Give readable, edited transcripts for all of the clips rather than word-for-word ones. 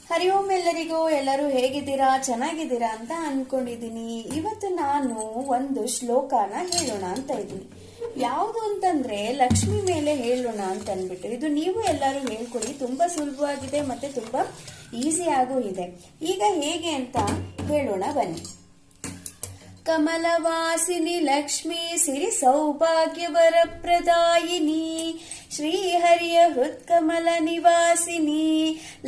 ಹರಿ ಓಂ ಎಲ್ಲರಿಗೂ. ಎಲ್ಲರೂ ಹೇಗಿದ್ದೀರಾ? ಚೆನ್ನಾಗಿದ್ದೀರಾ ಅಂತ ಅನ್ಕೊಂಡಿದ್ದೀನಿ. ಇವತ್ತು ನಾನು ಒಂದು ಶ್ಲೋಕನ ಹೇಳೋಣ ಅಂತ ಇದ್ದೀನಿ. ಯಾವುದು ಅಂತಂದ್ರೆ ಲಕ್ಷ್ಮಿ ಮೇಲೆ ಹೇಳೋಣ ಅಂತ ಅಂದ್ಬಿಟ್ಟು. ಇದು ನೀವು ಎಲ್ಲರೂ ಹೇಳ್ಕೊಡಿ. ತುಂಬಾ ಸುಲಭವಾಗಿದೆ ಮತ್ತೆ ತುಂಬಾ ಈಸಿ ಆಗೂ ಇದೆ. ಈಗ ಹೇಗೆ ಅಂತ ಹೇಳೋಣ ಬನ್ನಿ. ಕಮಲವಾಸಿನಿ ಲಕ್ಷ್ಮೀ ಸಿರಿ ಸೌಭಾಗ್ಯ ವರಪ್ರದಾಯಿನಿ ಶ್ರೀಹರಿಯ ಹೃತ್ಕಮಲ ನಿವಾಸಿನಿ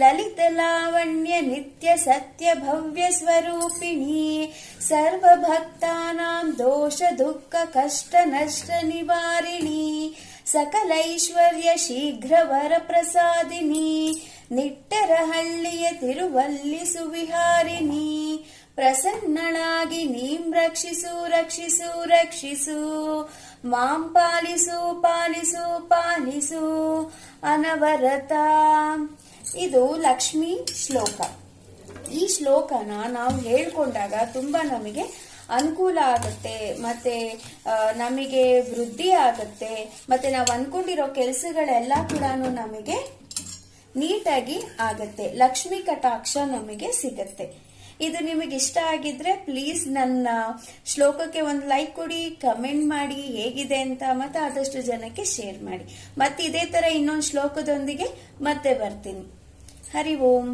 ಲಲಿತ ಲಾವಣ್ಯ ನಿತ್ಯ ಸತ್ಯ ಭವ್ಯ ಸ್ವರೂಪಿಣಿ ಸರ್ವಭಕ್ತಾನಾಂ ದೋಷ ದುಃಖ ಕಷ್ಟ ನಷ್ಟ ನಿವಾರಿಣಿ ಸಕಲೈಶ್ವರ್ಯ ಶೀಘ್ರ ವರ ಪ್ರಸಾದಿನಿ ನಿಟ್ಟರಹಳ್ಳಿಯ ತಿರುವಲ್ಲಿ ಸುವಿಹಾರಿಣಿ ಪ್ರಸನ್ನಳಾಗಿ ನೀಂ ರಕ್ಷಿಸು ರಕ್ಷಿಸು ರಕ್ಷಿಸು ಮಾಂ ಪಾಲಿಸು ಪಾಲಿಸು ಪಾಲಿಸು ಅನವರತ. ಇದು ಲಕ್ಷ್ಮೀ ಶ್ಲೋಕ. ಈ ಶ್ಲೋಕನ ನಾವು ಹೇಳ್ಕೊಂಡಾಗ ತುಂಬಾ ನಮಗೆ ಅನುಕೂಲ ಆಗುತ್ತೆ, ಮತ್ತೆ ನಮಗೆ ವೃದ್ಧಿ ಆಗುತ್ತೆ, ಮತ್ತೆ ನಾವು ಅನ್ಕೊಂಡಿರೋ ಕೆಲಸಗಳೆಲ್ಲ ಕೂಡ ನಮಗೆ ನೀಟಾಗಿ ಆಗತ್ತೆ. ಲಕ್ಷ್ಮೀ ಕಟಾಕ್ಷ ನಮಗೆ ಸಿಗತ್ತೆ. ಇದು ನಿಮಗೆ ಇಷ್ಟ ಆಗಿದ್ರೆ ಪ್ಲೀಸ್ ನನ್ನ ಶ್ಲೋಕಕ್ಕೆ ಒಂದು ಲೈಕ್ ಕೊಡಿ, ಕಮೆಂಟ್ ಮಾಡಿ ಹೇಗಿದೆ ಅಂತ, ಮತ್ತೆ ಆದಷ್ಟು ಜನಕ್ಕೆ ಶೇರ್ ಮಾಡಿ. ಮತ್ತೆ ಇದೇ ತರ ಇನ್ನೊಂದು ಶ್ಲೋಕದೊಂದಿಗೆ ಮತ್ತೆ ಬರ್ತೀನಿ. ಹರಿ ಓಂ.